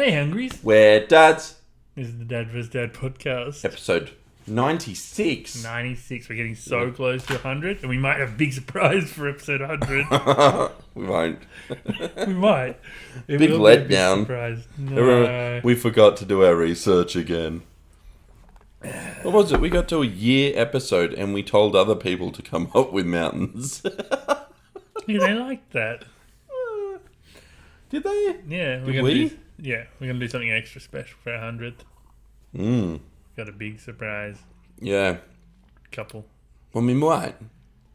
Hey, Hungries. We're dads. This is the Dad vs. Dad podcast. Episode 96. 96. We're getting so close to 100, and we might have a big surprise for episode 100. We won't. We might. It Big will be a big letdown. surprise. No. We forgot to do our research again. What was it? We got to a year episode and we told other people to come up with mountains. Yeah, they like that. Did they? Yeah, Did we? We're going to do something extra special for our 100th. Got a big surprise. Yeah. Couple. Well, we might.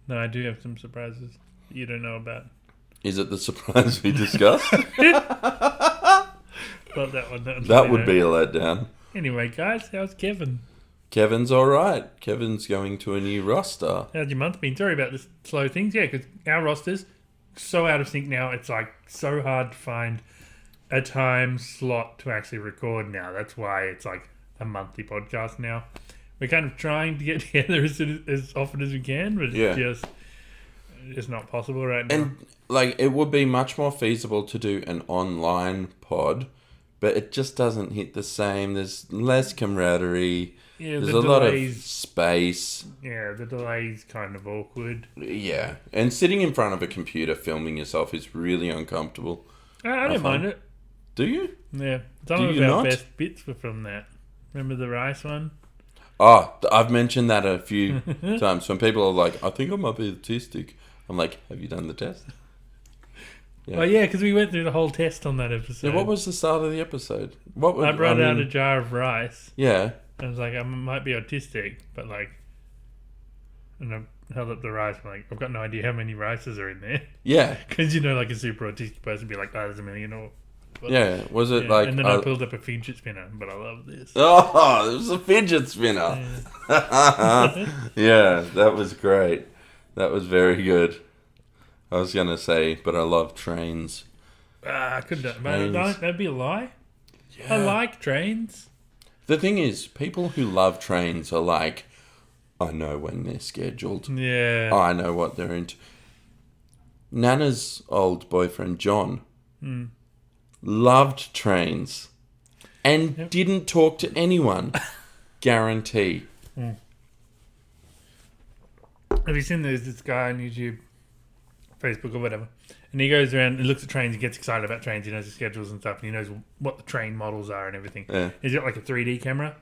No, I do have some surprises you don't know about. Is it the surprise we discussed? Not that one. That would be a letdown. Anyway, guys, how's Kevin? Kevin's alright. Kevin's going to a new roster. How's your month been? Sorry about the slow things. Yeah, because our roster's so out of sync now. It's like so hard to find a time slot to actually record now. That's why it's like a monthly podcast now. We're kind of trying to get together as often as we can, but it's just not possible right now. And like, it would be much more feasible to do an online pod, but it just doesn't hit the same. There's less camaraderie. Yeah, there's a lot of space. Yeah, the delay's kind of awkward. Yeah, and sitting in front of a computer filming yourself is really uncomfortable. I don't mind it. Do you? Yeah, some of our best bits were from that. Remember the rice one? Oh, I've mentioned that a few times. When people are like, I think I might be autistic. I'm like, have you done the test? Yeah. Oh, yeah, because we went through the whole test on that episode. Yeah, what was the start of the episode? I brought out a jar of rice. Yeah. I was like, I might be autistic, but like... And I held up the rice. I'm like, I've got no idea how many rices are in there. Yeah. Because, you know, like a super autistic person would be like, oh, there's a million or... But, yeah, was it like... And then I pulled up a fidget spinner, but I love this. Oh, it was a fidget spinner. Yeah, that was great. That was very good. I was going to say, but I love trains. I could do but that'd be a lie. Yeah. I like trains. The thing is, people who love trains are like, I know when they're scheduled. Yeah. I know what they're into. Nana's old boyfriend, John, loved trains and didn't talk to anyone. Guarantee. Have you seen this guy on YouTube, Facebook or whatever, and he goes around and looks at trains and gets excited about trains. He knows the schedules and stuff, and he knows what the train models are and everything. Yeah. He's got like a 3D camera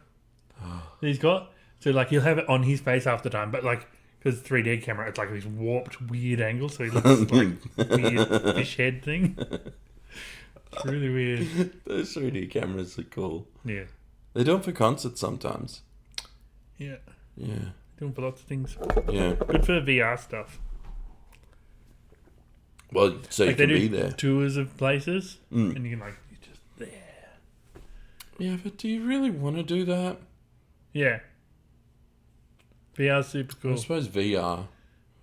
that he's got. So like he'll have it on his face half the time, but like because 3D camera, it's like this warped weird angle, so he looks like weird fish head thing. It's really weird. Those 3D cameras are cool. Yeah. They do them for concerts sometimes. Yeah. Yeah. Do them for lots of things. Yeah. Good for VR stuff. Well, so like you can be there. Tours of places, and you can like, you're just there. Yeah, but do you really want to do that? Yeah. VR's super cool. I suppose VR.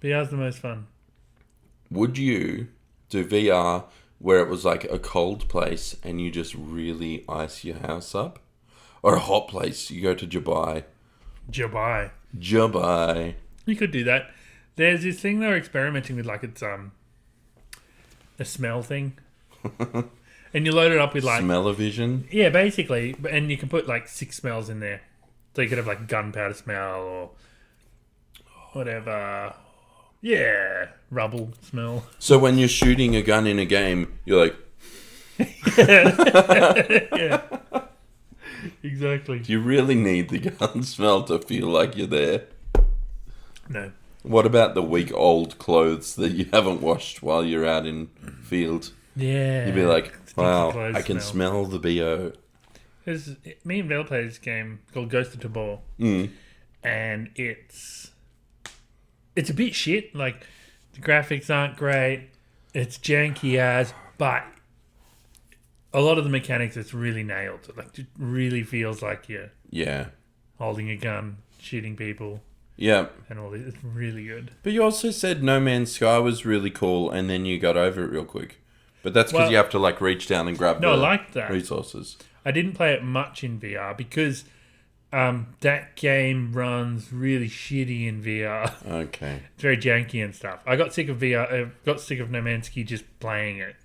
VR's the most fun. Would you do VR where it was like a cold place and you just really ice your house up? Or a hot place, you go to Dubai. Dubai. You could do that. There's this thing they're experimenting with, like it's a smell thing. And you load it up with like... Smell-o-vision? Yeah, basically. And you can put like 6 smells in there. So you could have like gunpowder smell or whatever. Yeah, rubble smell. So when you're shooting a gun in a game, you're like... Yeah. Exactly. Do you really need the gun smell to feel like you're there? No. What about the week-old clothes that you haven't washed while you're out in field? Yeah. You'd be like, wow, I can smell the BO. Because me and Val played this game called Ghost of Tabor. And it's a bit shit. Like, the graphics aren't great. It's janky as, but a lot of the mechanics, it's really nailed. Like, it really feels like you're holding a gun, shooting people. Yeah. And all this. It's really good. But you also said No Man's Sky was really cool, and then you got over it real quick. But that's because you have to, like, reach down and grab I like that. resources. I didn't play it much in VR because that game runs really shitty in VR. Okay. It's very janky and stuff. I got sick of VR. Got sick of No Man's Sky just playing it.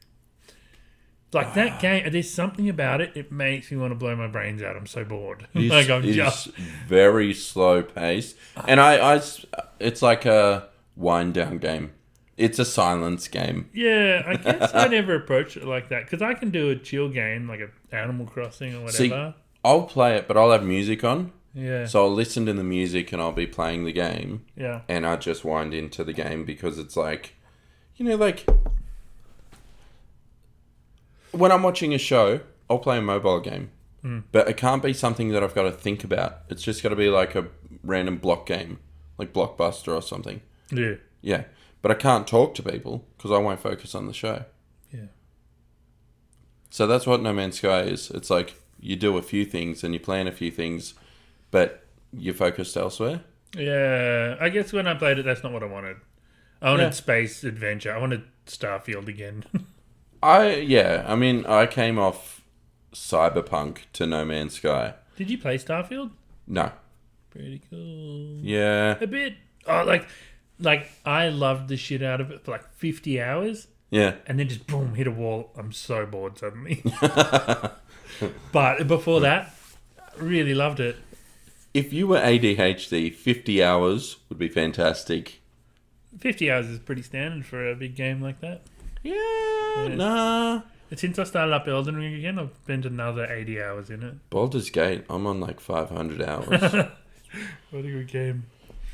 Like that game, there's something about it. It makes me want to blow my brains out. I'm so bored. It's, like I'm it's just very slow paced, and it's like a wind down game. It's a silence game. yeah. I guess I never approached it like that because I can do a chill game like a Animal Crossing or whatever. See, I'll play it, but I'll have music on. Yeah. So I'll listen to the music and I'll be playing the game. Yeah. And I just wind into the game because it's like, like when I'm watching a show, I'll play a mobile game. But it can't be something that I've got to think about. It's just got to be like a random block game, like Blockbuster or something. Yeah. Yeah. But I can't talk to people because I won't focus on the show. Yeah. So that's what No Man's Sky is. It's like you do a few things and you plan a few things, but you're focused elsewhere. Yeah. I guess when I played it, that's not what I wanted. I wanted space adventure. I wanted Starfield again. I came off Cyberpunk to No Man's Sky. Did you play Starfield? No. Pretty cool. Yeah. A bit. Oh, like I loved the shit out of it for like 50 hours. Yeah. And then just boom, hit a wall. I'm so bored suddenly. But before that, really loved it. If you were ADHD, 50 hours would be fantastic. 50 hours is pretty standard for a big game like that. Yeah. Nah. Since I started up Elden Ring again, I've spent another 80 hours in it. Baldur's Gate, I'm on like 500 hours. What a good game.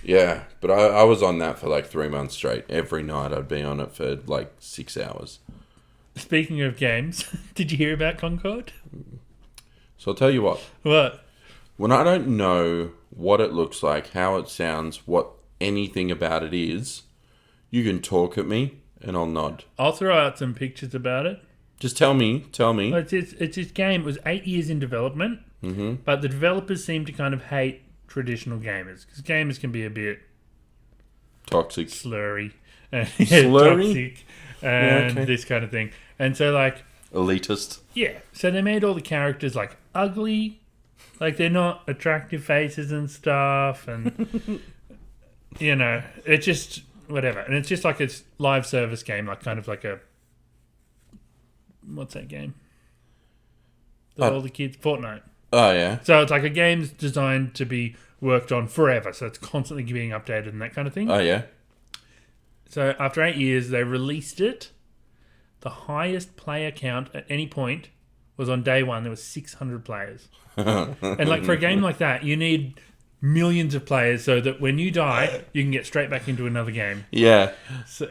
Yeah, but I was on that for like 3 months straight. Every night I'd be on it for like 6 hours. Speaking of games, did you hear about Concord? So I'll tell you what. What? When I don't know what it looks like, how it sounds, what anything about it is, you can talk at me and I'll nod. I'll throw out some pictures about it. Just tell me. It's this game. It was 8 years in development, but the developers seem to kind of hate traditional gamers because gamers can be a bit toxic, slurry, toxic, and this kind of thing. And so, like, elitist. Yeah. So they made all the characters like ugly, like they're not attractive faces and stuff, and it's just whatever. And it's just like a live service game, like kind of like a what's that game? All the kids, Fortnite. Oh, yeah. So it's like a game's designed to be worked on forever. So it's constantly being updated and that kind of thing. Oh, yeah. So after 8 years, they released it. The highest player count at any point was on day one. There was 600 players. And like for a game like that, you need millions of players so that when you die, you can get straight back into another game. Yeah. So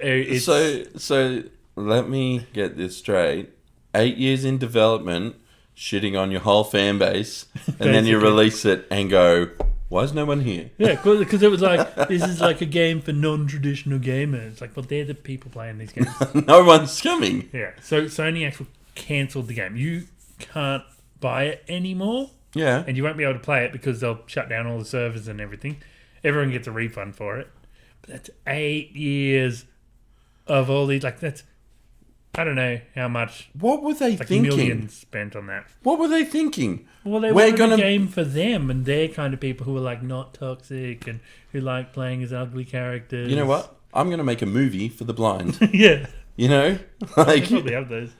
let me get this straight. 8 years in development, shitting on your whole fan base, and then you release it and go, why is no one here? Yeah, because it was like, this is like a game for non-traditional gamers. Like, well, they're the people playing these games. No one's coming. Yeah, so Sony actually cancelled the game. You can't buy it anymore. Yeah. And you won't be able to play it because they'll shut down all the servers and everything. Everyone gets a refund for it. But that's 8 years of all these, like, that's... I don't know how much. What were they thinking? Millions spent on that. What were they thinking? Well, they wanted a game for them and their kind of people who are like not toxic and who like playing as ugly characters. You know what? I'm going to make a movie for the blind. Yeah. You know? They probably have those.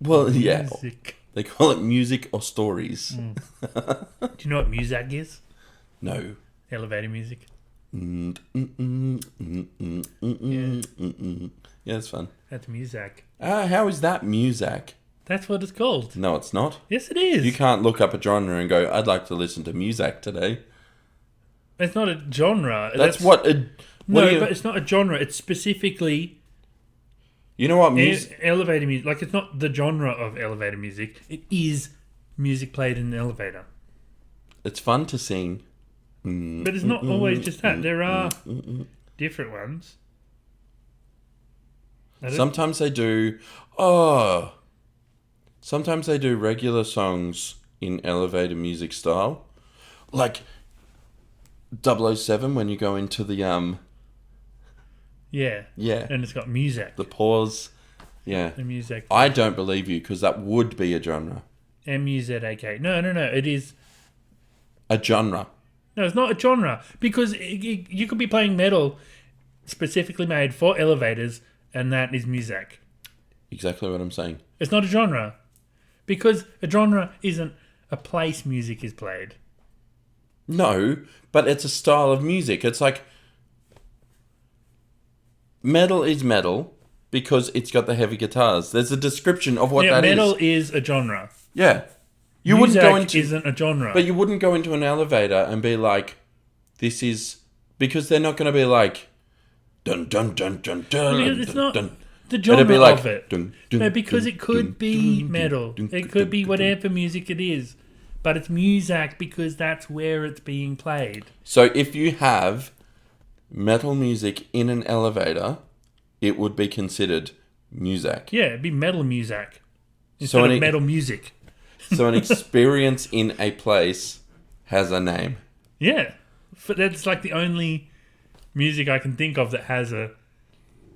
Well, yeah. Music. They call it music or stories. Do you know what muzak is? No. Elevator music. Yeah, it's fun. That's muzak. How is that muzak? That's what it's called. No, it's not. Yes, it is. You can't look up a genre and go, I'd like to listen to muzak today. It's not a genre. But it's not a genre. It's specifically... You know what? Elevator music. Like, it's not the genre of elevator music. It is music played in an elevator. It's fun to sing. But it's not always just that. There are different ones. Sometimes they do... Sometimes they do regular songs in elevator music style. Like 007 when you go into the... Yeah. Yeah. And it's got music. The pause. Yeah. The music. I don't believe you because that would be a genre. M-U-Z-A-K. No. It is... A genre. No, it's not a genre. Because you could be playing metal specifically made for elevators and that is music. exactly what I'm saying. It's not a genre. Because a genre isn't a place music is played. No, but it's a style of music. It's like metal is metal because it's got the heavy guitars. There's a description of what that is. Metal is a genre. Yeah. You Muzak wouldn't go into isn't a genre. But you wouldn't go into an elevator and be like, this is because they're not going to be like dun dun dun dun dun. Because it's dun, not dun. the genre It'd be like, of it. dun, dun, No, because dun, it could dun, be dun, metal. dun, It dun, could be dun, whatever music it is. But it's muzak because that's where it's being played. So if you have metal music in an elevator, it would be considered muzak. Yeah, it'd be metal muzak instead of metal music. So an experience in a place has a name. Yeah. But that's like the only music I can think of that has it's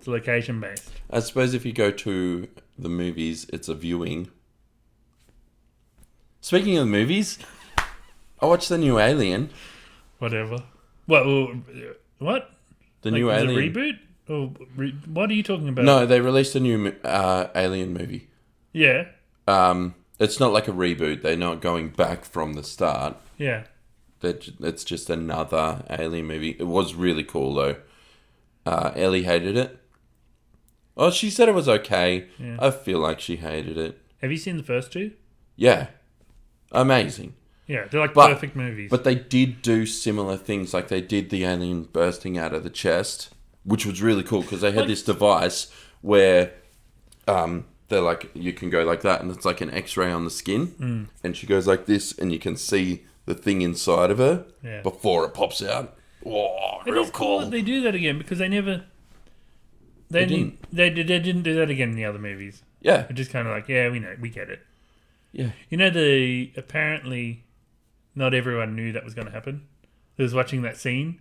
location based. I suppose if you go to the movies, it's a viewing. Speaking of movies, I watched the new Alien. Whatever. What? The like, new was Alien. it a reboot? Or what are you talking about? No, they released a new Alien movie. Yeah. It's not like a reboot. They're not going back from the start. Yeah. It's just another Alien movie. It was really cool though. Ellie hated it. Oh, she said it was okay. Yeah. I feel like she hated it. Have you seen the first two? Yeah. Amazing. Yeah, they're like But- perfect movies. But they did do similar things. Like they did the alien bursting out of the chest, which was really cool because they had this device where they're like, you can go like that and it's like an x-ray on the skin. And she goes like this and you can see the thing inside of her before it pops out. Oh, It real is cool that cool. they do that again because they never... They didn't do that again in the other movies. Yeah. They're just kind of like, yeah, we know, we get it. Yeah. You know, apparently not everyone knew that was going to happen. Who was watching that scene?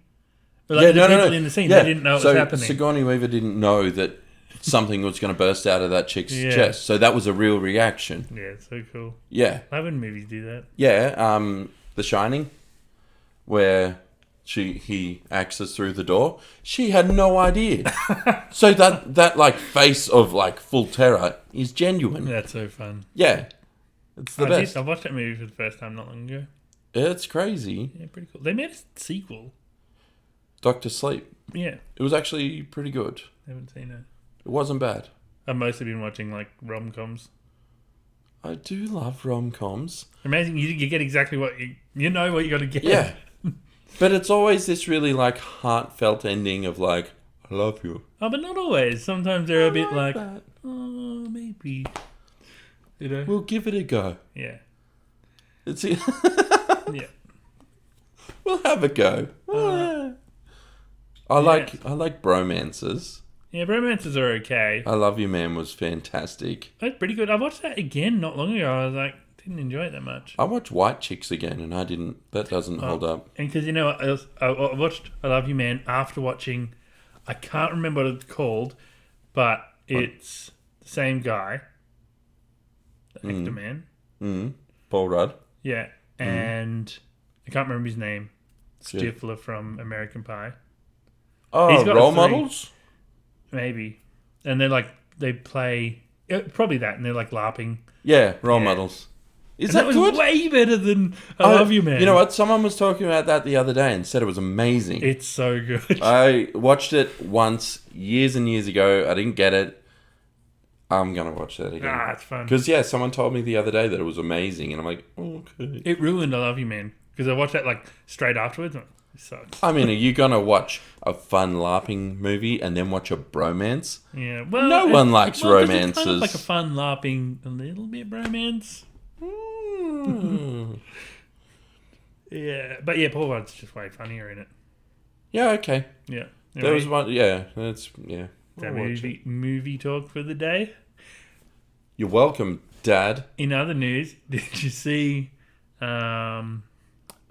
But like, the people in the scene, they didn't know it was happening. Sigourney Weaver didn't know that something was going to burst out of that chick's chest. So that was a real reaction. Yeah, it's so cool. Yeah. I love when movies do that. Yeah. The Shining, where he accessed through the door. She had no idea. So that like face of like full terror is genuine. That's so fun. Yeah. It's the best. I watched that movie for the first time not long ago. It's crazy. Yeah, pretty cool. They made a sequel. Dr. Sleep. Yeah. It was actually pretty good. Haven't seen it. It wasn't bad. I've mostly been watching like rom-coms. I do love rom-coms. Amazing. You get exactly what you know what you got to get. Yeah. But it's always this really like heartfelt ending of like, I love you. Oh, but not always. Sometimes they're a bit like, that. oh, maybe. You know? We'll give it a go. Yeah. It's Yeah. We'll have a go. I like bromances. Yeah, romances are okay. I Love You Man was fantastic. That's pretty good. I watched that again not long ago. I was like, didn't enjoy it that much. I watched White Chicks again and I didn't. That doesn't hold up. And because, you know what else? I watched I Love You Man after watching, I can't remember what it's called, but it's the same guy. The actor man. Paul Rudd. Yeah. And I can't remember his name. Stifler from American Pie. Oh, He's got Role three. Models? Maybe. And they're like, they play, probably that, and they're like LARPing. Yeah, Role Models. Is And that was good? way better than I Love You Man. You know what? Someone was talking about that the other day and said it was amazing. It's so good. I watched it once, years and years ago. I didn't get it. I'm going to watch that again. It's fun. Because, yeah, someone told me the other day that it was amazing. And I'm like, okay. It ruined I Love You Man. Because I watched that like straight afterwards. It sucks. I mean, are you going to watch a fun LARPing movie and then watch a bromance? Yeah. Well, No one likes 'cause romances. It's kind of like a fun LARPing, a little bit bromance. Yeah. But yeah, Paul Rudd's just way funnier in it. Yeah, okay. Yeah. There was one, yeah. That's, yeah. That I'll watch it. movie talk for the day. You're welcome, Dad. In other news, did you see a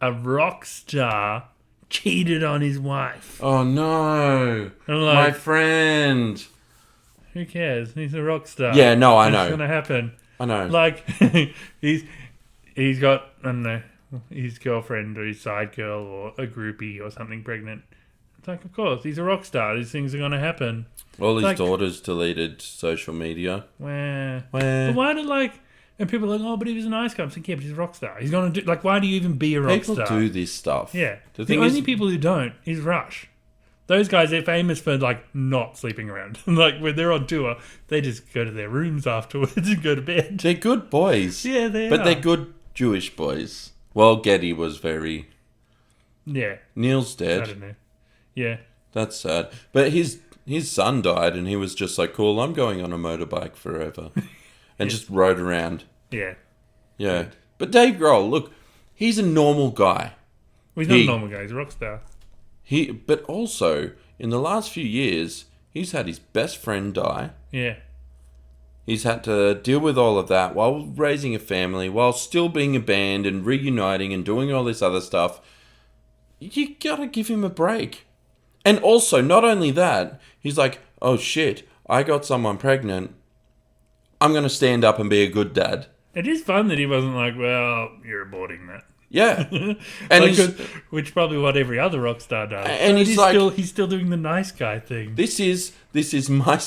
rock star cheated on his wife? Oh, no. I'm My like, friend. who cares? He's a rock star. Yeah, no, I What's know. going to happen? I know. Like, he's got, I don't know, his girlfriend or his side girl or a groupie or something pregnant. It's like, of course, he's a rock star. These things are going to happen. All his like, daughters deleted social media. But why did, like... And people are like, oh, but he was a nice guy. I'm like, yeah, but he's a rock star. He's going to do... Like, why do you even be a rock star? People do this stuff. Yeah. The only people who don't is Rush. Those guys, they're famous for, like, not sleeping around. Like, when they're on tour, they just go to their rooms afterwards and go to bed. They're good boys. Yeah, they are. But they're good Jewish boys. Well, Getty was very... Yeah. Neil's dead. I don't know. Yeah. That's sad. But his son died and he was just like, cool, I'm going on a motorbike forever. And just rode around. Yeah. Yeah. But Dave Grohl, look, he's a normal guy. Well, he's not a normal guy. He's a rock star. But also, in the last few years, he's had his best friend die. Yeah. He's had to deal with all of that while raising a family, while still being a band and reuniting and doing all this other stuff. You gotta give him a break. And also, not only that, he's like, oh shit, I got someone pregnant. I'm gonna stand up and be a good dad. It is fun that he wasn't like, well, you're aborting that. Yeah. And like, which is probably what every other rock star does. And he's still doing the nice guy thing. This is my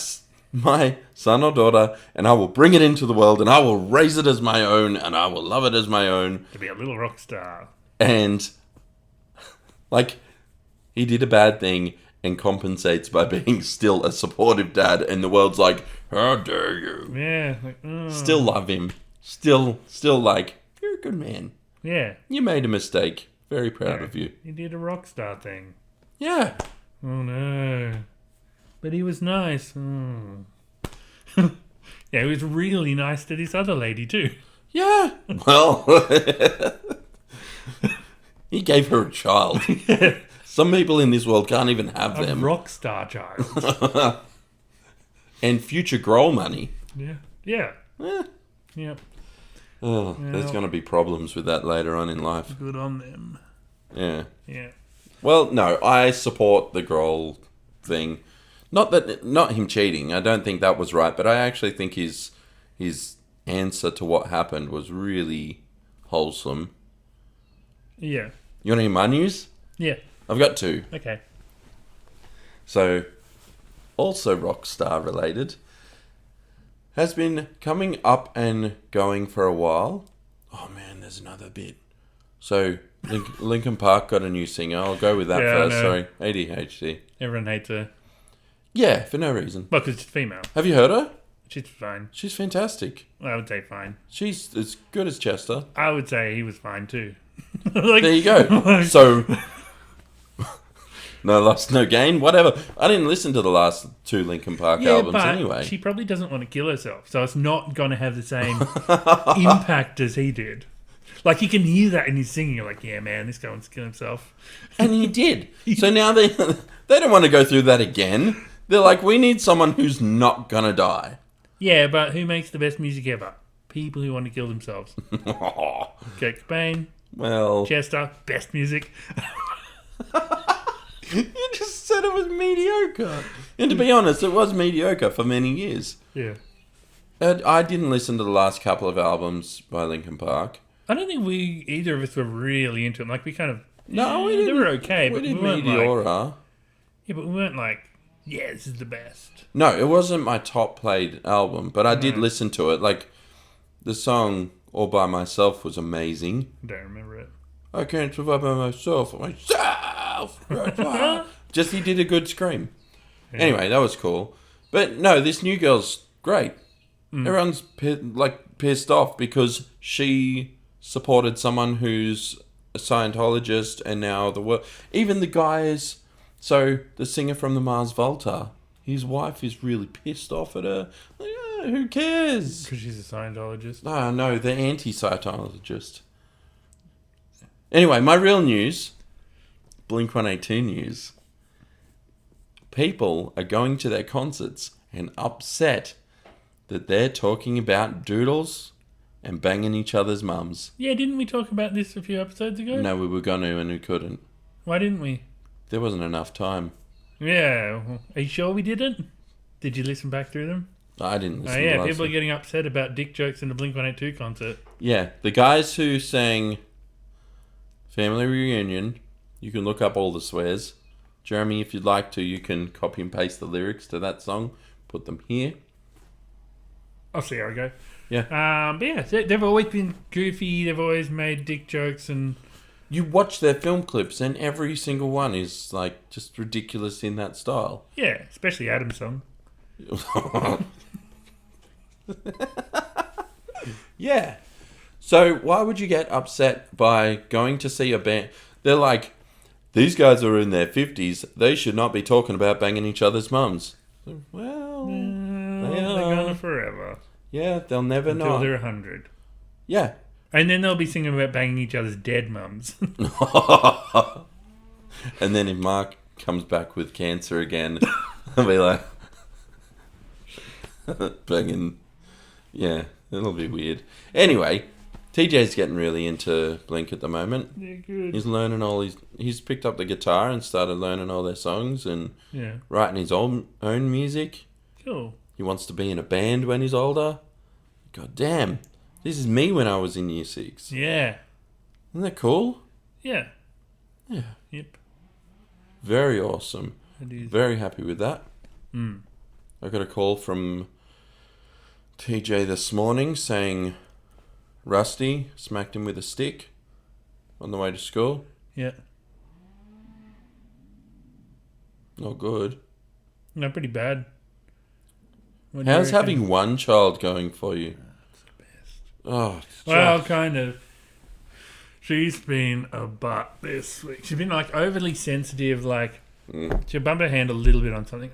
son or daughter, and I will bring it into the world, and I will raise it as my own, and I will love it as my own. To be a little rock star. And, like, he did a bad thing and compensates by being still a supportive dad, and the world's like, how dare you? Yeah. Like, oh. Still love him. Still like, you're a good man. Yeah. You made a mistake. Very proud of you. He did a rock star thing. Yeah. Oh, no. But he was nice. Yeah, he was really nice to this other lady, too. Yeah. Well, he gave her a child. Some people in this world can't even have them. A rock star child. And future Grohl money. Yeah. Yeah. Yeah. Yep. Oh, there's going to be problems with that later on in life. Good on them. Yeah. Yeah. Well, no, I support the Grohl thing. Not him cheating. I don't think that was right, but I actually think his answer to what happened was really wholesome. Yeah. You want to hear my news? Yeah. I've got two. Okay. So, also Rockstar related, has been coming up and going for a while. Oh man, there's another bit. So, Linkin Park got a new singer. I'll go with that first. Sorry, ADHD. Everyone hates her. Yeah, for no reason. Well, because she's female. Have you heard her? She's fine. She's fantastic. I would say fine. She's as good as Chester. I would say he was fine too. There you go. So, no loss, no gain, whatever. I didn't listen to the last two Linkin Park albums but anyway. She probably doesn't want to kill herself, so it's not going to have the same impact as he did. Like, you can hear that in his singing. You're like, yeah, man, this guy wants to kill himself. And he did. So now they don't want to go through that again. They're like, we need someone who's not going to die. Yeah, but who makes the best music ever? People who want to kill themselves. Kurt Cobain. Well, Chester, best music. You just said it was mediocre. And to be honest, it was mediocre for many years. Yeah. I didn't listen to the last couple of albums by Linkin Park. I don't think either of us were really into them. Like, we kind of... No, we didn't. They were okay, We but did we weren't Meteora. like... Yeah, but we weren't like, yeah, this is the best. No, it wasn't my top played album, but I did listen to it. Like, the song All By Myself was amazing. I don't remember it. I can't survive by myself. Just he did a good scream. Yeah. Anyway, that was cool. But no, this new girl's great. Everyone's pissed off because she supported someone who's a Scientologist, and now even the guys. So the singer from the Mars Volta, his wife is really pissed off at her. Yeah, who cares? Because she's a Scientologist. No, they're anti-Scientologist. Anyway, my real news, Blink-182 news. People are going to their concerts and upset that they're talking about doodles and banging each other's mums. Yeah, didn't we talk about this a few episodes ago? No, we were going to and we couldn't. Why didn't we? There wasn't enough time. Yeah. Are you sure we didn't? Did you listen back through them? I didn't listen. Oh yeah, people are getting upset about dick jokes in the Blink-182 concert. Yeah, the guys who sang Family Reunion, you can look up all the swears. Jeremy, if you'd like to, you can copy and paste the lyrics to that song, put them here. I'll see how I go. Yeah. But yeah, they've always been goofy. They've always made dick jokes and... You watch their film clips and every single one is like just ridiculous in that style. Yeah, especially Adam's song. Yeah. So why would you get upset by going to see a band? They're like, these guys are in their 50s. They should not be talking about banging each other's mums. Well, they're gonna forever. Yeah, they'll never know. Until they're 100. Yeah. And then they'll be singing about banging each other's dead mums. And then if Mark comes back with cancer again, they'll be like, banging. Yeah, it'll be weird. Anyway, TJ's getting really into Blink at the moment. Yeah, good. He's learning he's picked up the guitar and started learning all their songs and writing his own music. Cool. He wants to be in a band when he's older. God damn. This is me when I was in year 6. Yeah. Isn't that cool? Yeah. Yeah. Yep. Very awesome. It is. Very happy with that. Mm. I got a call from TJ this morning saying Rusty smacked him with a stick on the way to school. Yeah. Not good. No, pretty bad. How's having one child going for you? That's the best. Oh, well, kind of. She's been a butt this week. She's been like overly sensitive. Like she'll bump her hand a little bit on something.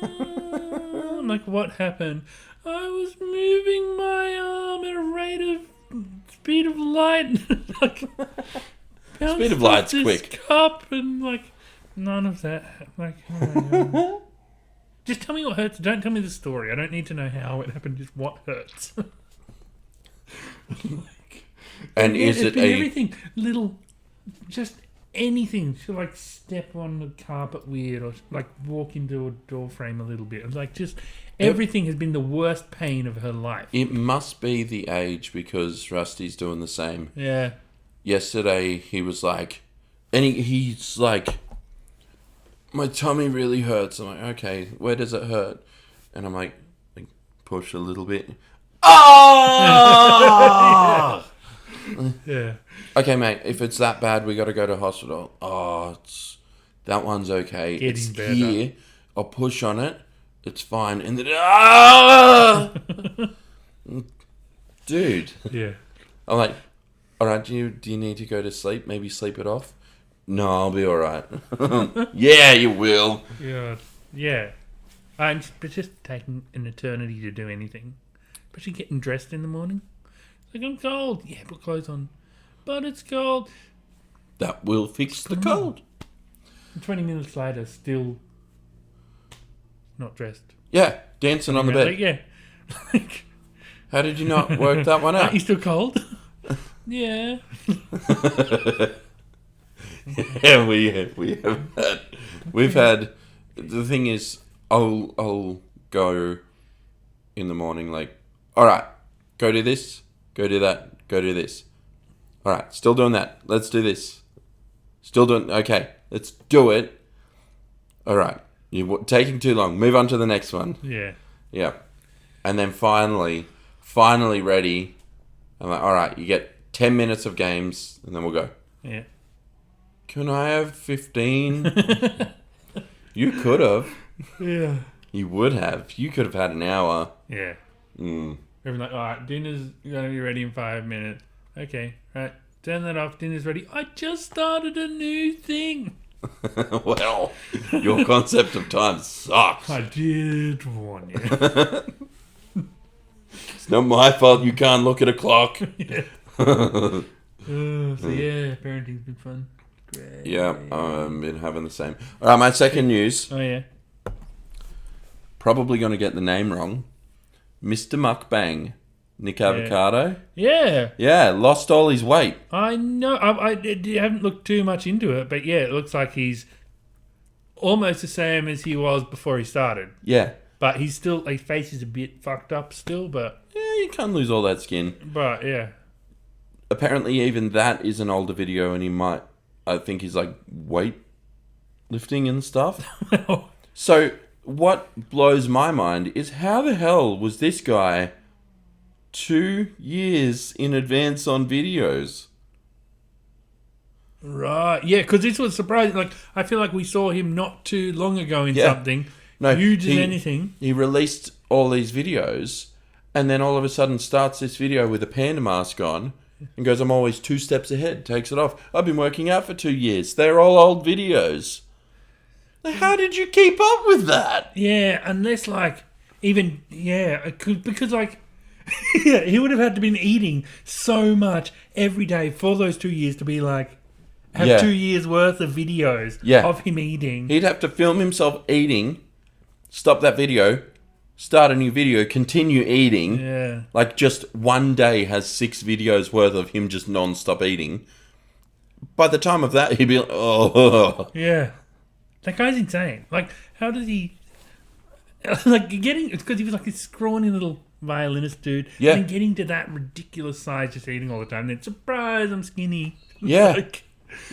I'm like, what happened? I was moving my arm at a rate of speed of light. Like, speed of light's quick. Cup and like none of that. Like, oh my God. Just tell me what hurts. Don't tell me the story. I don't need to know how it happened. Just what hurts. And is it a... everything, little, just anything. She'll like step on the carpet weird or like walk into a door frame a little bit. Like just everything has been the worst pain of her life. It must be the age because Rusty's doing the same. Yeah. Yesterday he was like... And he's like... My tummy really hurts. I'm like, okay, where does it hurt? And I'm like push a little bit. Oh! Yeah. Okay, mate, if it's that bad, we got to go to hospital. Oh, that one's okay. It's better. here. I'll push on it. It's fine. And then... Ah! Dude. Yeah. I'm like, all right, do you need to go to sleep? Maybe sleep it off? No, I'll be all right. Yeah, you will. Yeah. Yeah. It's just taking an eternity to do anything. Especially getting dressed in the morning. Like, I'm cold. Yeah, put clothes on. But it's cold. That will fix the cold. 20 minutes later, still not dressed. Yeah, dancing on the bed. Like, yeah. Like, how did you not work that one out? Are you still cold? Yeah. Yeah, we've had. The thing is, I'll go in the morning. Like, all right, go do this, go do that, go do this. All right, still doing that. Let's do this. Still doing. Okay, let's do it. All right, you're taking too long. Move on to the next one. Yeah. Yeah, and then finally ready. I'm like, all right, you get 10 minutes of games, and then we'll go. Yeah. Can I have 15? You could have. Yeah. You would have. You could have had an hour. Yeah. Mm. Everyone's like, all right, dinner's going to be ready in 5 minutes. Okay, right. Turn that off. Dinner's ready. I just started a new thing. Well, your concept of time sucks. I did warn you. It's not my fault you can't look at a clock. Yeah. So yeah, parenting's been fun. Great. Yeah, I've been having the same. All right, my second news. Oh yeah. Probably going to get the name wrong. Mr. Mukbang. Nick Avocado. Yeah. Yeah, lost all his weight. I know. I haven't looked too much into it, but yeah, it looks like he's almost the same as he was before he started. Yeah. But he's still, his face is a bit fucked up still, but... Yeah, you can't lose all that skin. But, yeah. Apparently even that is an older video and he might... I think he's like weight lifting and stuff. So what blows my mind is how the hell was this guy 2 years in advance on videos? Right, yeah, because this was surprising. Like, I feel like we saw him not too long ago in Yeah. something No, huge as anything. He released all these videos, and then all of a sudden starts this video with a panda mask on, and goes, "I'm always 2 steps ahead." Takes it off. I've been working out for 2 years. They're all old videos. How did you keep up with that? Yeah, unless like even it could, because like yeah, he would have had to been eating so much every day for those 2 years to be like have 2 years worth of videos of him eating. He'd have to film himself eating, stop that video, start a new video, continue eating. Yeah. Like just one day has 6 videos worth of him just non-stop eating. By the time of that, he'd be like, oh. Yeah. That guy's insane. Like, how does he... Like, it's because he was like this scrawny little violinist dude. Yeah. And then getting to that ridiculous size, just eating all the time. And then, surprise, I'm skinny. Yeah. Like,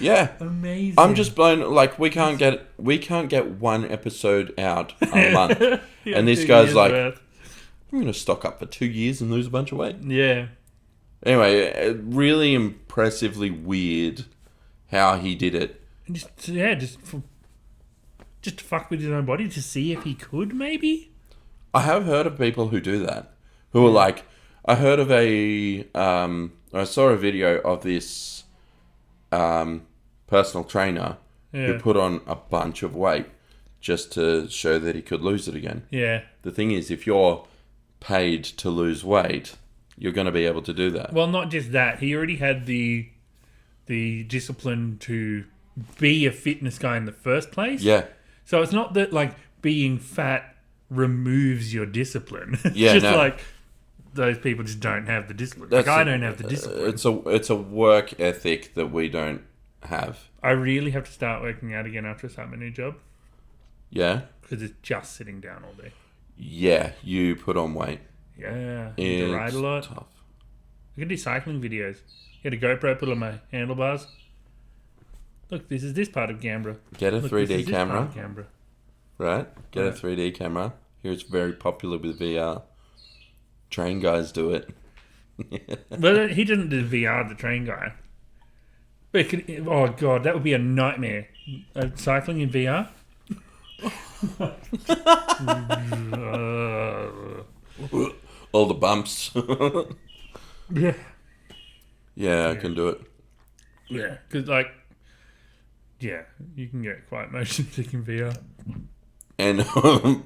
yeah. amazing. I'm just blown. Like, we can't get one episode out a month. Yeah, and this 2 guy's years like, worth. I'm going to stock up for 2 years and lose a bunch of weight. Yeah. Anyway, really impressively weird how he did it. And just to fuck with his own body to see if he could, maybe? I have heard of people who do that. Who are like, I heard of I saw a video of this personal trainer who put on a bunch of weight just to show that he could lose it again. Yeah. The thing is, if you're paid to lose weight, you're going to be able to do that. Well, not just that. He already had the discipline to be a fitness guy in the first place. Yeah. So it's not that like being fat removes your discipline. It's Yeah, just no. like those people just don't have the discipline. Like I don't have the discipline. It's a work ethic that we don't have. I really have to start working out again after I start my new job Yeah. because it's just sitting down all day. Yeah, you put on weight. Yeah, I need to ride a lot. Tough. I can do cycling videos. Get a GoPro, put on my handlebars. Look, this is this part of Canberra. Get a Look, 3D this is this part camera. of Canberra. Right? Get a 3D camera. Here it's very popular with VR. Train guys do it. But he didn't do VR, the train guy. But oh god, that would be a nightmare. Cycling in VR. All the bumps. Yeah. Yeah, I can do it. Yeah, because you can get quite motion sick in VR. And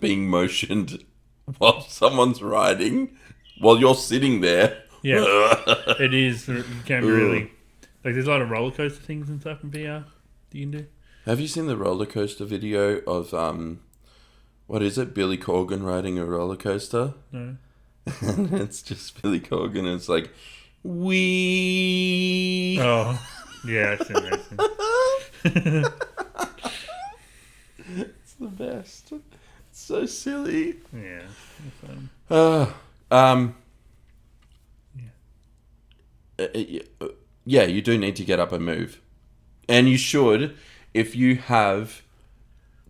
being motioned while someone's riding, while you're sitting there. Yeah, it is. You can really like. There's a lot of roller coaster things and stuff in VR that you can do. Have you seen the roller coaster video of what is it? Billy Corgan riding a roller coaster? No. And it's just Billy Corgan. And it's like, wee. Oh, yeah, I've seen that. It's the best. It's so silly. Yeah. Fun. Yeah, you do need to get up and move. And you should, if you have,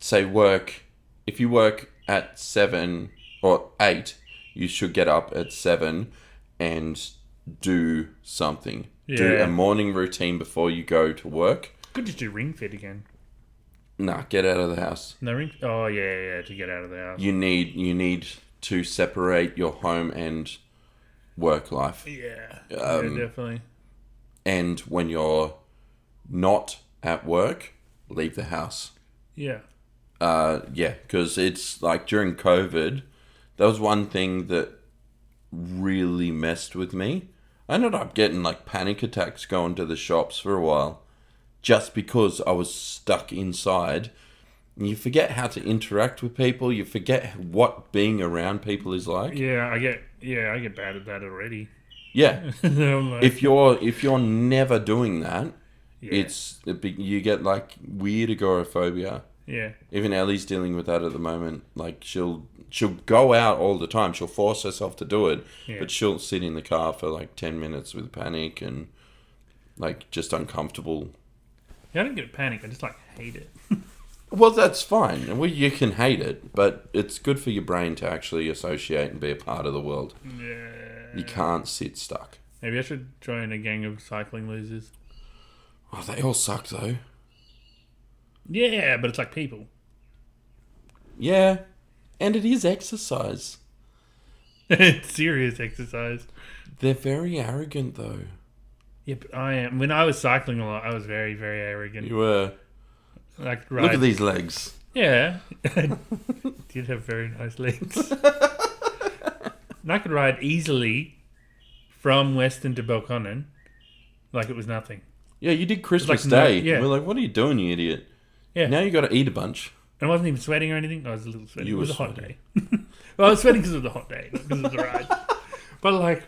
say, if you work at 7 or 8, you should get up at 7 and do something. Yeah. Do a morning routine before you go to work. Could just do Ring Fit again. Nah, get out of the house. No Ring. Oh yeah, to get out of the house. You need to separate your home and work life. Yeah. Yeah, definitely. And when you're not at work, leave the house. Yeah. Yeah, because it's like during COVID, that was one thing that really messed with me. I ended up getting like panic attacks going to the shops for a while just because I was stuck inside. And you forget how to interact with people. You forget what being around people is like. Yeah, I get bad at that already. Yeah. I'm like, If you're never doing that, yeah. you get like weird agoraphobia. Yeah. Even Ellie's dealing with that at the moment. Like she'll go out all the time. She'll force herself to do it, but she'll sit in the car for like 10 minutes with panic and like just uncomfortable. Yeah, I don't get panic. I just like hate it. Well, that's fine. Well, you can hate it, but it's good for your brain to actually associate and be a part of the world. Yeah. You can't sit stuck. Maybe I should join a gang of cycling losers. Oh, they all suck, though. Yeah, but it's like people. Yeah, and it is exercise. It's serious exercise. They're very arrogant, though. Yeah, but I am. When I was cycling a lot, I was very, very arrogant. You were. Like, Look at these legs. Yeah. I did have very nice legs. And I could ride easily from Weston to Belconnen like it was nothing. Yeah, you did Christmas like Day. yeah. We're like, what are you doing, you idiot? Yeah. Now you got to eat a bunch. And I wasn't even sweating or anything. I was a little sweaty. You It was were a hot day. Well, I was sweating because it was a hot day, not because of the ride. But like,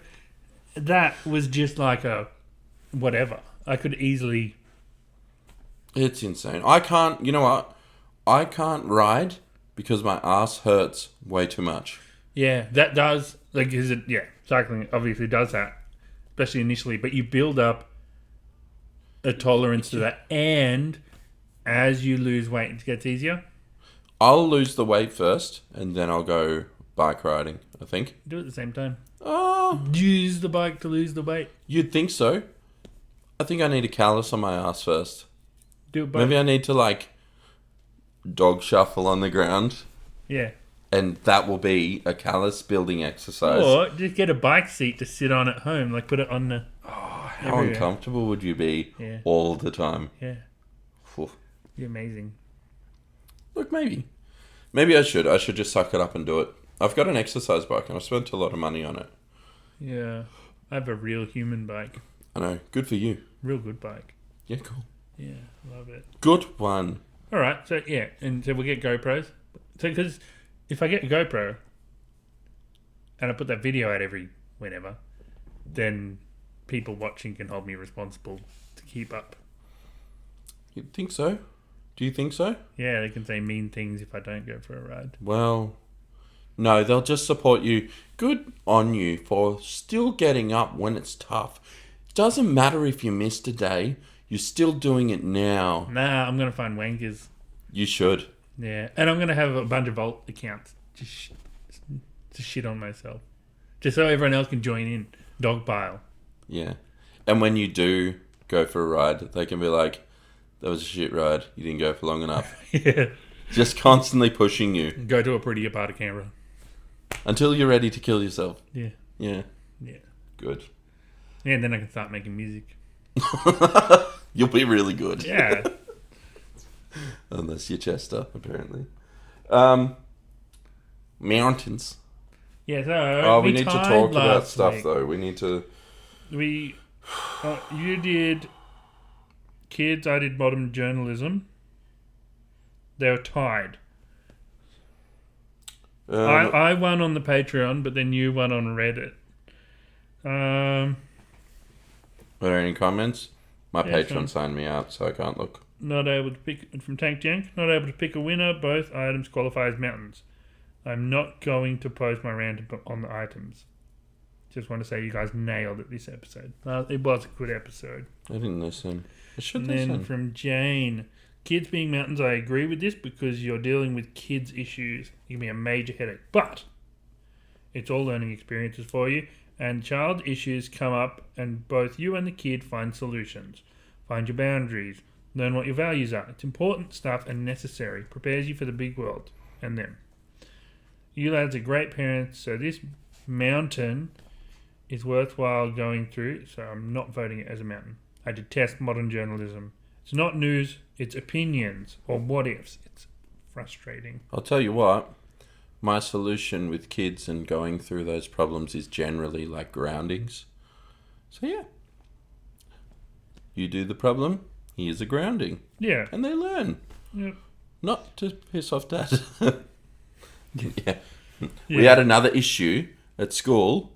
that was just like a whatever. I could easily. It's insane. I can't, you know what? I can't ride because my ass hurts way too much. Yeah, that does. Like, is it? Yeah, cycling obviously does that, especially initially. But you build up a tolerance to that, and as you lose weight, it gets easier. I'll lose the weight first, and then I'll go bike riding, I think. Do it at the same time. Oh, Use the bike to lose the weight. you'd think so. I think I need a callus on my ass first. Do it both. Maybe I need to, like, dog shuffle on the ground, Yeah. and that will be a callus building exercise. Or just get a bike seat to sit on at home. Like, put it on the... How everywhere. uncomfortable would you be Yeah. all the time? Yeah. Phew. Be amazing. Look, maybe. Maybe I should. I should just suck it up and do it. I've got an exercise bike and I've spent a lot of money on it. Yeah. I have a real human bike. I know. Good for you. Real good bike. Yeah, cool. Yeah. Love it. Good one. All right. So, yeah. And so we'll get GoPros. So, because if I get a GoPro and I put that video out every whenever, then people watching can hold me responsible to keep up. You think so? Do you think so? Yeah, they can say mean things if I don't go for a ride. Well, no, they'll just support you. Good on you for still getting up when it's tough. Doesn't matter if you missed a day, you're still doing it now. Nah, I'm going to find wankers. You should. Yeah, and I'm going to have a bunch of Vault accounts to shit on myself. Just so everyone else can join in. Dogpile. Yeah. And when you do go for a ride, they can be like, that was a shit ride. You didn't go for long enough. Yeah. Just constantly pushing you. Go to a prettier part of Canberra. Until you're ready to kill yourself. Yeah. Yeah. Yeah. Good. Yeah, and then I can start making music. You'll be really good. Yeah. Unless you're Chester, apparently. Mountains. Yeah, so... Oh, we need to talk about stuff, week. though. We need to... You did kids, I did modern journalism. They were tied. I won on the Patreon, but then you won on Reddit. Are there any comments? My Yeah, Patreon sure. signed me out, so I can't look. Not able to pick from Tank Jank. Not able to pick a winner. Both items qualify as mountains. I'm not going to post my rant on the items. Just want to say you guys nailed it this episode. It was a good episode. I didn't listen. I should And listen. then from Jane, kids being mountains, I agree with this because you're dealing with kids' issues. It can be a major headache. But it's all learning experiences for you. And child issues come up and both you and the kid find solutions. Find your boundaries. Learn what your values are. It's important stuff and necessary. Prepares you for the big world and them. You lads are great parents, so this mountain is worthwhile going through, so I'm not voting it as a mountain. I detest modern journalism. It's not news, it's opinions or what ifs. It's frustrating. I'll tell you what. My solution with kids and going through those problems is generally like groundings. So yeah. You do the problem, here's a grounding. Yeah. And they learn. Yep. Not to piss off Dad. Yeah. We had another issue at school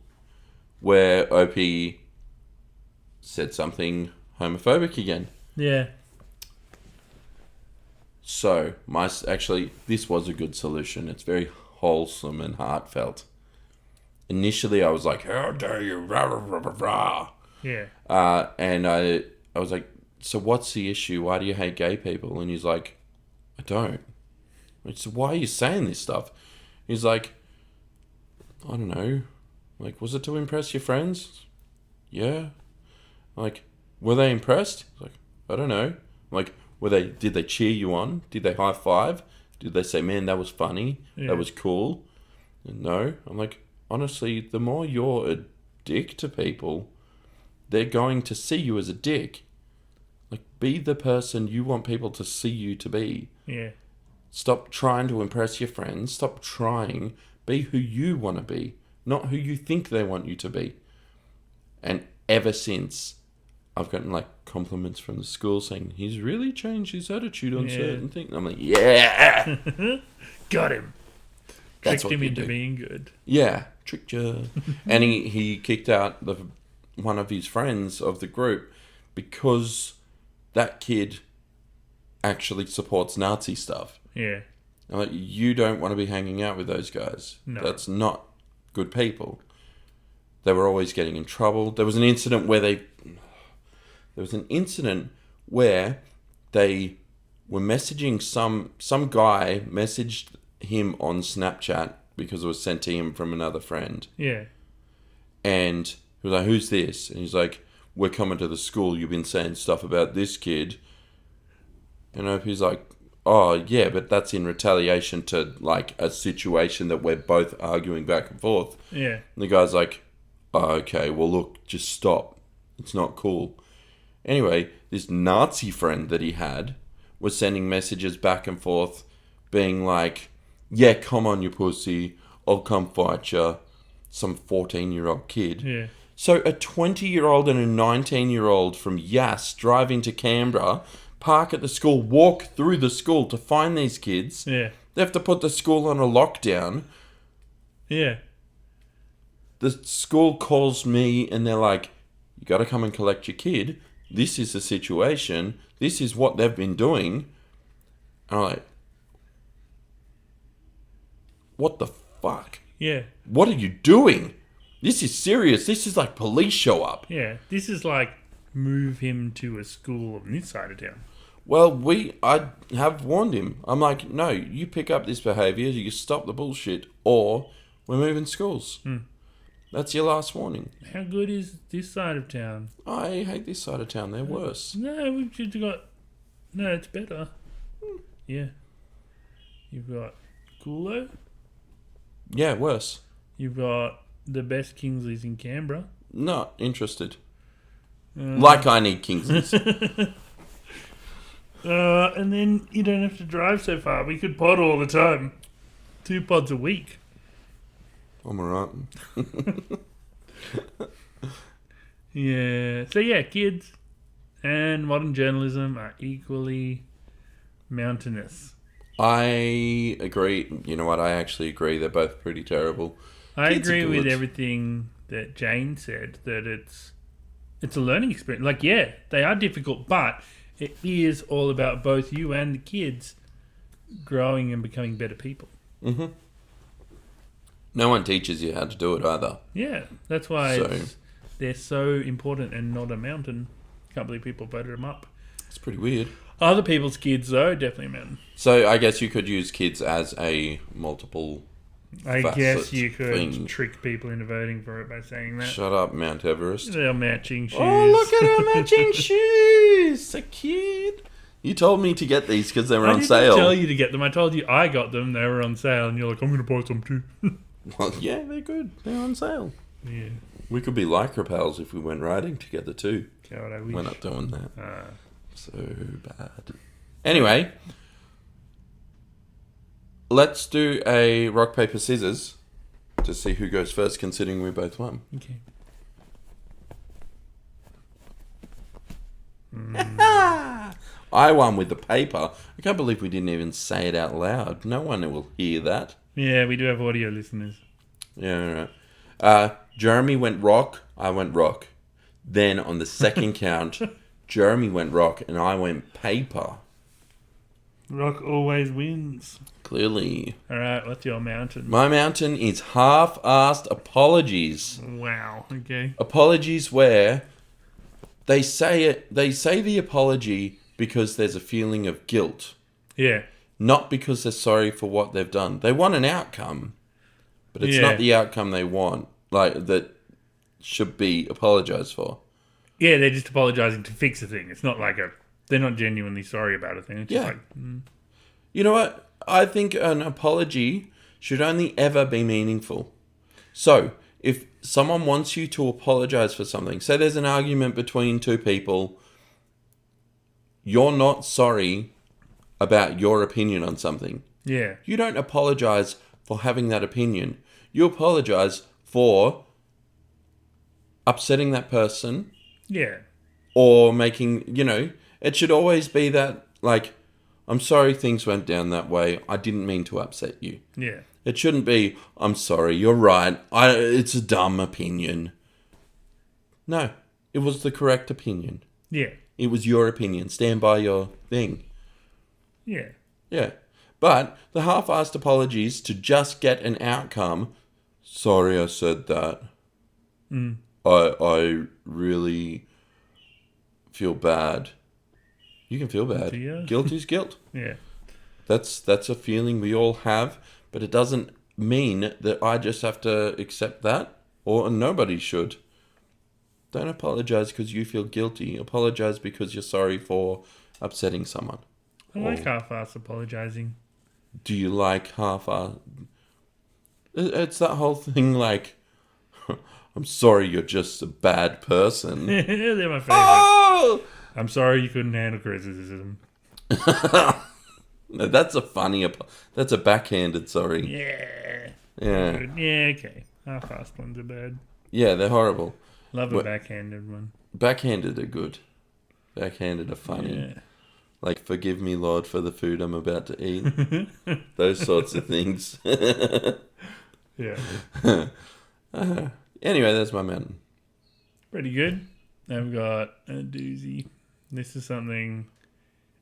where OP said something homophobic again. Yeah. So, this was a good solution. It's very wholesome and heartfelt. Initially, I was like, how dare you, rah, rah, rah, rah, rah. Yeah. And I was like, so what's the issue? Why do you hate gay people? And he's like, I don't. So why are you saying this stuff? He's like, I don't know. Like, was it to impress your friends? Yeah. Like, were they impressed? He's like, I don't know. Like, did they cheer you on? Did they high five? Did they say, man, that was funny? Yeah. That was cool? And no. I'm like, honestly, the more you're a dick to people, they're going to see you as a dick. Like, be the person you want people to see you to be. Yeah. Stop trying to impress your friends. Stop trying. Be who you want to be, not who you think they want you to be. And ever since, I've gotten like compliments from the school saying he's really changed his attitude on certain things. I'm like, yeah, got him. That's Tricked him into being good. Yeah, tricked you. And he kicked out one of his friends of the group because that kid actually supports Nazi stuff. Yeah. I'm like, you don't want to be hanging out with those guys. No. That's not good people. They were always getting in trouble. There was an incident where they were messaging some guy messaged him on Snapchat because it was sent to him from another friend. Yeah. And he was like, who's this? And he's like, we're coming to the school. You've been saying stuff about this kid. And he's like, oh, yeah, but that's in retaliation to, like, a situation that we're both arguing back and forth. Yeah. And the guy's like, oh, okay, well, look, just stop. It's not cool. Anyway, this Nazi friend that he had was sending messages back and forth being like, yeah, come on, you pussy. I'll come fight you. Some 14-year-old kid. Yeah. So a 20-year-old and a 19-year-old from Yass drive into Canberra, park at the school, walk through the school to find these kids. Yeah. They have to put the school on a lockdown. Yeah. The school calls me and they're like, you got to come and collect your kid. This is the situation. This is what they've been doing. And I'm like, what the fuck? Yeah. What are you doing? This is serious. This is like police show up. Yeah. This is like move him to a school on this side of town. Well, I have warned him. I'm like, no, you pick up this behaviour, you stop the bullshit, or we're moving schools. That's your last warning. How good is this side of town? I hate this side of town. They're worse. No, we've just got... No, it's better. Yeah. You've got Coolo. Yeah, worse. You've got the best Kingsleys in Canberra. Not interested. Like I need Kingsleys. And then you don't have to drive so far. We could pod all the time. 2 pods a week. I'm alright. Yeah. So yeah, kids and modern journalism are equally mountainous. I agree. You know what? I actually agree. They're both pretty terrible. I Kids are agree with good. everything that Jane said, that it's a learning experience. Like, yeah, they are difficult, but it is all about both you and the kids growing and becoming better people. Mm-hmm. No one teaches you how to do it either. Yeah, that's why So- they're so important and not a mountain. Can't believe people voted them up. It's pretty weird. Other people's kids, though, definitely a mountain. So I guess you could use kids as a multiple... I facet guess you could thing. trick people into voting for it by saying that. Shut up, Mount Everest. They're matching shoes. Oh, look at our matching shoes! So cute. You told me to get these because they were I on didn't sale. tell you to get them. I told you I got them. They were on sale, and you're like, I'm going to buy some too. Well, yeah, they're good. They're on sale. Yeah. We could be Lycra pals if we went riding together too. God, I wish. We're not doing that. Ah. So bad. Anyway, let's do a rock, paper, scissors to see who goes first, considering we both won. Okay. I won with the paper. I can't believe we didn't even say it out loud. No one will hear that. Yeah, we do have audio listeners. Yeah, all right. Jeremy went rock. I went rock. Then on the second count, Jeremy went rock and I went paper. Rock always wins. Clearly. All right, what's your mountain? My mountain is half-assed apologies. Wow. Okay. Apologies where they say the apology because there's a feeling of guilt. Yeah. not because they're sorry for what they've done. They want an outcome, but it's not the outcome they want, like, that should be apologized for. Yeah, they're just apologizing to fix a thing. It's not like they're not genuinely sorry about a thing. It's just like... You know what? I think an apology should only ever be meaningful. So, if someone wants you to apologize for something, say there's an argument between two people, you're not sorry about your opinion on something. Yeah. You don't apologize for having that opinion. You apologize for upsetting that person. Yeah. Or making, it should always be that, like, I'm sorry things went down that way. I didn't mean to upset you. Yeah. It shouldn't be, I'm sorry, you're right. It's a dumb opinion. No, it was the correct opinion. Yeah. It was your opinion. Stand by your thing. Yeah. Yeah. But the half-assed apologies to just get an outcome, sorry I said that. I really feel bad. You can feel bad. Yeah. Guilt is guilt. Yeah. That's a feeling we all have, but it doesn't mean that I just have to accept that, or nobody should. Don't apologize because you feel guilty. Apologize because you're sorry for upsetting someone. I like half-ass apologizing. Do you like half-ass? It's that whole thing like, I'm sorry you're just a bad person. They're my favorite. Oh! I'm sorry you couldn't handle criticism. No, that's that's a backhanded sorry. Yeah. Yeah. Good. Yeah, okay. Half-assed ones are bad. Yeah, they're horrible. Love a backhanded one. Backhanded are good. Backhanded are funny. Yeah. Like, forgive me, Lord, for the food I'm about to eat. Those sorts of things. Yeah. Anyway, that's my mountain. Pretty good. I've got a doozy. This is something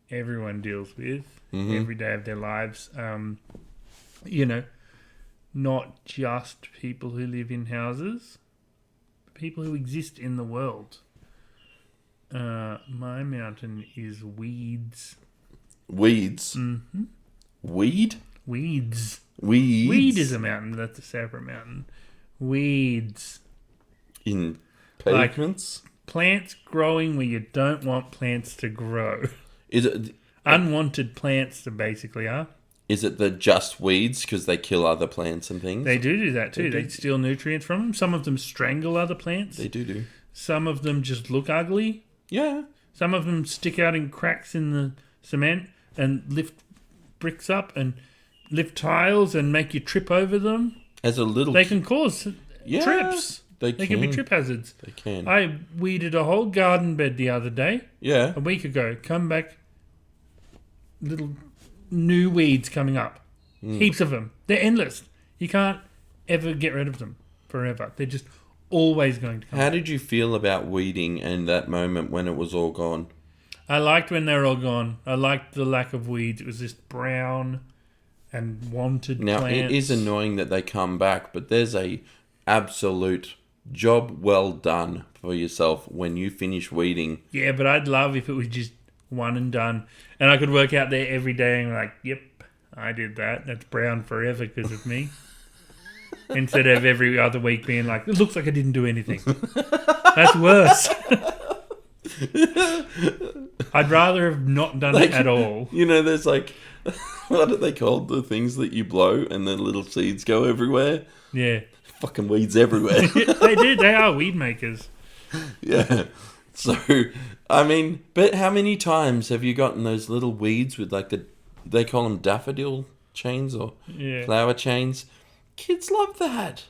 everyone deals with every day of their lives. Not just people who live in houses, but people who exist in the world. My mountain is weeds. Weeds? Mm-hmm. Weed? Weeds. Weeds? Weed is a mountain. That's a separate mountain. Weeds. In pavements? Like plants growing where you don't want plants to grow. Is it... Unwanted plants basically are. Is it the just weeds because they kill other plants and things? They do that too. They steal nutrients from them. Some of them strangle other plants. They do. Some of them just look ugly. Yeah. Some of them stick out in cracks in the cement and lift bricks up and lift tiles and make you trip over them. They can cause trips. They can be trip hazards. They can. I weeded a whole garden bed the other day. Yeah. A week ago. Come back. Little new weeds coming up. Heaps of them. They're endless. You can't ever get rid of them forever. They're just always going to come. How did you feel about weeding and that moment when it was all gone? I liked when they were all gone. I liked the lack of weeds. It was just brown and wanted now, plants. It is annoying that they come back, but there's a absolute job well done for yourself when you finish weeding. Yeah, but I'd love if it was just one and done. And I could work out there every day and like, yep, I did that. That's brown forever because of me. Instead of every other week being like, it looks like I didn't do anything. That's worse. I'd rather have not done it at all. There's like, what are they called? The things that you blow and then little seeds go everywhere? Yeah. Fucking weeds everywhere. They do. They are weed makers. Yeah. So, I mean, but how many times have you gotten those little weeds with like they call them daffodil chains or flower chains? Kids love that.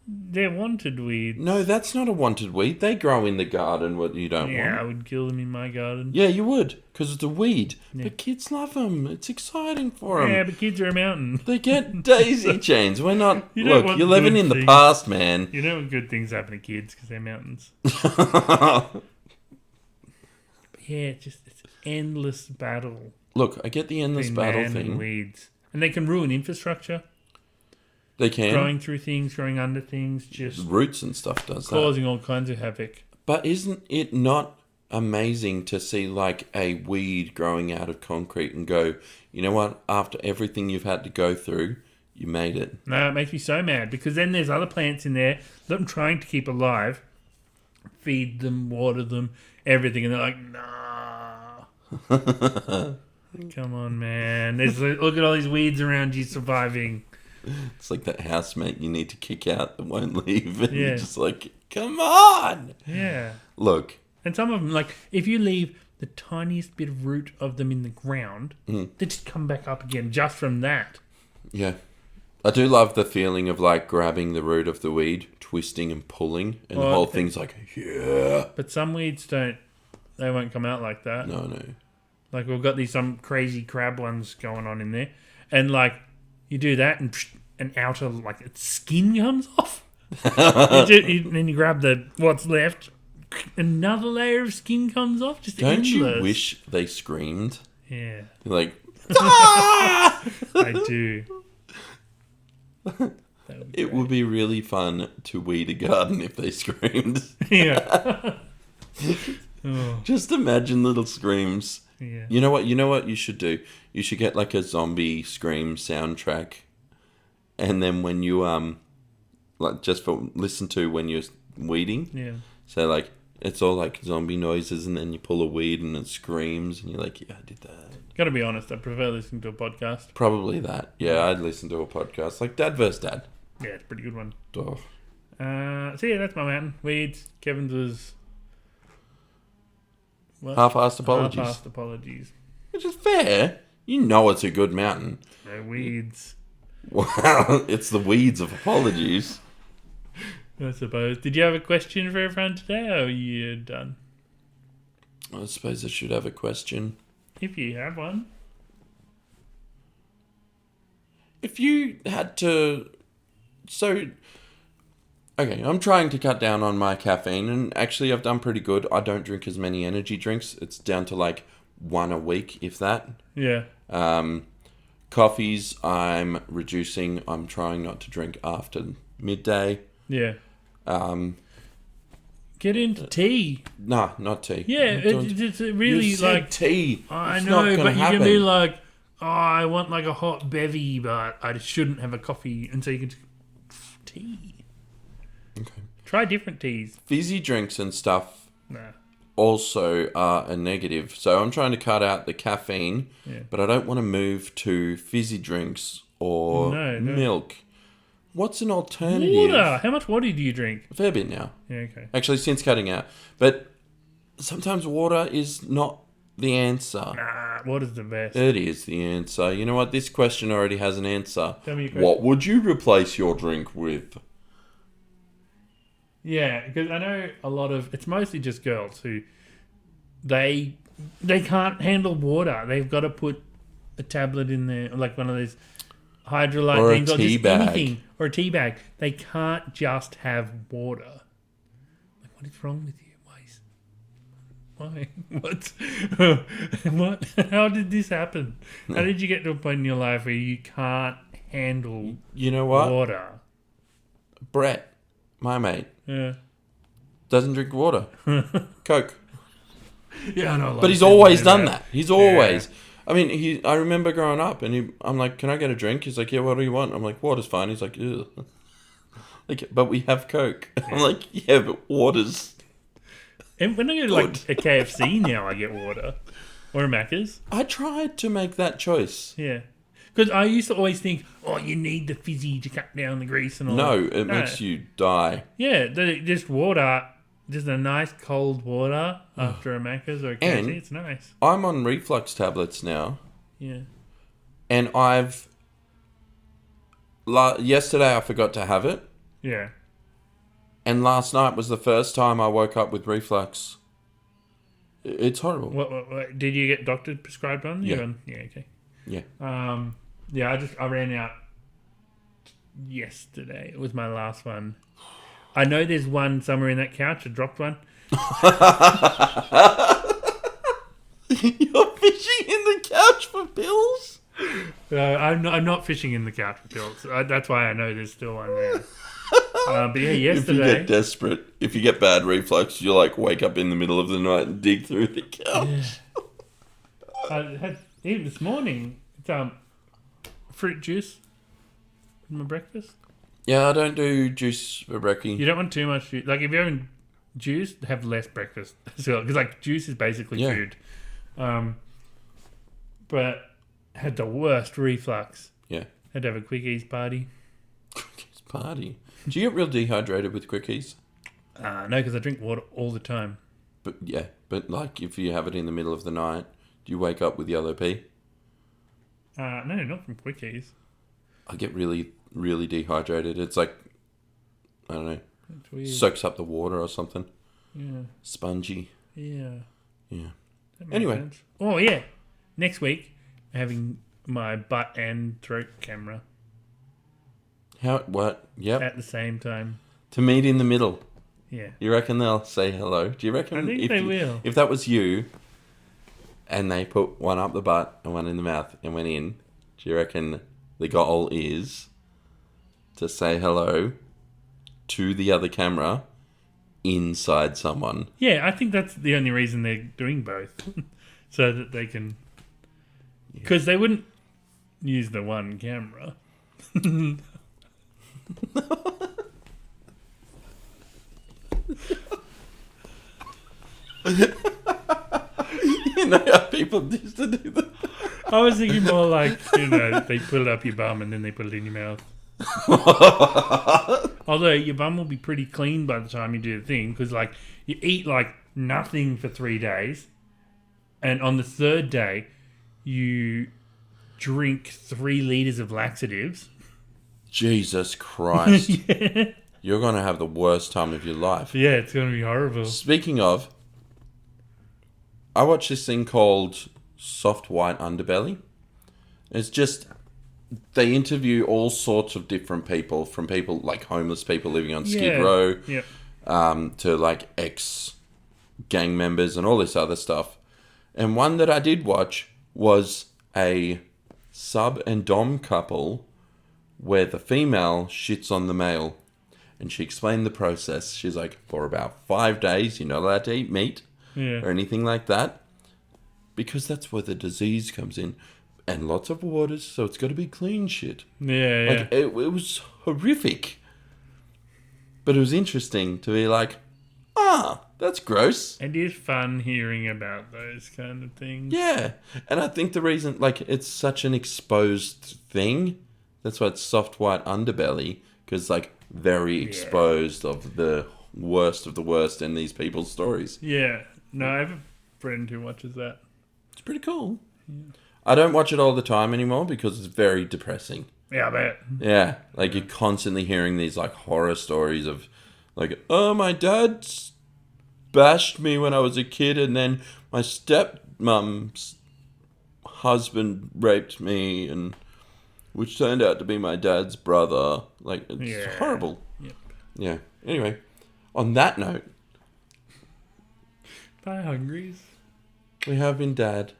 They're wanted weeds. No, that's not a wanted weed. They grow in the garden what you don't want. Yeah, I would kill them in my garden. Yeah, you would, because it's a weed. Yeah. But kids love them. It's exciting for them. Yeah, but kids are a mountain. They get daisy chains. We're not... Look, you're living in the things. past, man. You know when good things happen to kids because they're mountains. Yeah, it's endless battle. Look, I get the endless battle thing. And weeds. And they can ruin infrastructure. They can. Growing through things, growing under things, just... Roots and stuff does causing all kinds of havoc. But isn't it not amazing to see like a weed growing out of concrete and go, you know what? After everything you've had to go through, you made it. No, it makes me so mad because then there's other plants in there that I'm trying to keep alive, feed them, water them, everything, and they're like, nah. Come on, man. Look at all these weeds around you surviving. It's like that housemate you need to kick out that won't leave. And you're just like, come on. Yeah. Look. And some of them, like, if you leave the tiniest bit of root of them in the ground, they just come back up again just from that. Yeah. I do love the feeling of, like, grabbing the root of the weed, twisting and pulling, and the whole thing's like, yeah. But some weeds they won't come out like that. No. Like, we've got some crazy crab ones going on in there. And, like, you do that and an outer, like, its skin comes off. Then you grab what's left, another layer of skin comes off. Just Don't endless. you wish they screamed? Yeah. You're like, ah! I do. It would be really fun to weed a garden if they screamed. Yeah. Just imagine little screams. Yeah. You know what you should do? You should get like a zombie scream soundtrack. And then when you like just listen to when you're weeding. Yeah. So like it's all like zombie noises, and then you pull a weed and it screams, and you're like, yeah, I did that. Gotta be honest, I prefer listening to a podcast. Probably that. Yeah, I'd listen to a podcast like Dad vs. Dad. Yeah, it's a pretty good one. Oh. So yeah, that's my mountain. Weeds. Kevin's was what? Half-assed apologies. Half-assed apologies. Which is fair. You know it's a good mountain. No weeds. Wow, it's the weeds of apologies. I suppose. Did you have a question for everyone today, or are you done? I suppose I should have a question. If you have one. If you had to... So... Okay, I'm trying to cut down on my caffeine, and actually I've done pretty good. I don't drink as many energy drinks. It's down to like 1 a week, if that. Yeah. Coffees, I'm reducing. I'm trying not to drink after midday. Yeah. Get into tea. Nah, not tea. Yeah, it's really you said like tea. I It's know, not gonna but happen. you can be like, oh, I want like a hot bevy, but I shouldn't have a coffee, and so you can tea. Okay. Try different teas. Fizzy drinks and stuff Nah. also are a negative. So I'm trying to cut out the caffeine, but I don't want to move to fizzy drinks or milk. What's an alternative? Water. How much water do you drink? A fair bit now. Yeah, okay. Actually, since cutting out. But sometimes water is not the answer. Nah, water's the best. It is the answer. You know what? This question already has an answer. Tell me your question. What would you replace your drink with? Yeah, because I know a lot of... It's mostly just girls who... They can't handle water. They've got to put a tablet in there, like one of those hydrolyte or things, a tea bag. anything, or a tea bag. They can't just have water. Like, what is wrong with you? Why? What? How did this happen? How did you get to a point in your life where you can't handle water? Brett, my mate, doesn't drink water. Coke. Yeah, I know. But he's always done that. He's always. I mean, I remember growing up, and I'm like, "Can I get a drink?" He's like, "Yeah, what do you want?" I'm like, "Water's fine." He's like, "Ugh." Like, but we have Coke. I'm like, "Yeah, but water's." And when I go to like a KFC now, I get water or a Macca's. I tried to make that choice. Yeah, because I used to always think, "Oh, you need the fizzy to cut down the grease and all." No, it makes you die. Yeah, just water. Just a nice cold water after a Macca's or a KFC. It's nice. I'm on reflux tablets now. Yeah. And yesterday I forgot to have it. Yeah. And last night was the first time I woke up with reflux. It's horrible. What did you get doctor prescribed on? Yeah. Yeah, okay. Yeah. Yeah, I ran out yesterday. It was my last one. I know there's one somewhere in that couch. I dropped one. You're fishing in the couch for pills? I'm not fishing in the couch for pills. That's why I know there's still one there. But yeah, If you yesterday. get desperate, if you get bad reflux, you like wake up in the middle of the night and dig through the couch. I had even this morning. It's fruit juice in my breakfast. Yeah, I don't do juice for brekkie. You don't want too much juice. Like if you're having juice, have less breakfast as well. Because like juice is basically food. But had the worst reflux. Yeah. Had to have a quickies party. Quickies party. Do you get real dehydrated with quickies? No, because I drink water all the time. But like if you have it in the middle of the night, do you wake up with yellow pee? No, not from quickies. I get really, really dehydrated. It's like, I don't know, That's weird. soaks up the water or something. Yeah. Spongy. Yeah. Yeah. That makes Anyway. sense. Oh yeah. Next week, I'm having my butt and throat camera What? Yep. at the same time. To meet in the middle. Yeah. You reckon they'll say hello? Do you reckon? I think they will. If that was you, and they put one up the butt and one in the mouth and went in, do you reckon the goal is to say hello to the other camera inside someone? Yeah, I think that's the only reason they're doing both. So that they can... Because they wouldn't use the one camera. You know how people used to do that? I was thinking more like, they put it up your bum and then they put it in your mouth. Although your bum will be pretty clean by the time you do the thing, because like you eat like nothing for 3 days, and on the third day you drink 3 liters of laxatives. Jesus Christ. Yeah. You're going to have the worst time of your life. Yeah, it's going to be horrible. Speaking of, I watched this thing called Soft White Underbelly. It's just, they interview all sorts of different people, from people like homeless people living on Skid Row, Yep. to like ex-gang members and all this other stuff. And one that I did watch was a sub and dom couple where the female shits on the male. And she explained the process. She's like, for about 5 days, you're not allowed to eat meat or anything like that, because that's where the disease comes in. And lots of waters, so it's got to be clean shit. Yeah, Like, it was horrific. But it was interesting to be like, that's gross. It is fun hearing about those kind of things. Yeah. And I think the reason, like, it's such an exposed thing. That's why it's soft white underbelly, because, like, very exposed of the worst in these people's stories. Yeah. No, I have a friend who watches that. It's pretty cool. Yeah. I don't watch it all the time anymore because it's very depressing. Yeah, I bet. Yeah. Like, you're constantly hearing these, like, horror stories of, like, oh, my dad bashed me when I was a kid, and then my stepmom's husband raped me, and which turned out to be my dad's brother. Like, it's horrible. Yep. Yeah. Anyway, on that note, Bye, Hungries. we have been dads.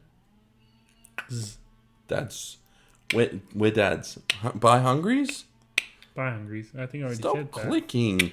We're dads. Bye, Hungries? Bye, Hungries. I think I already Stop said that. clicking.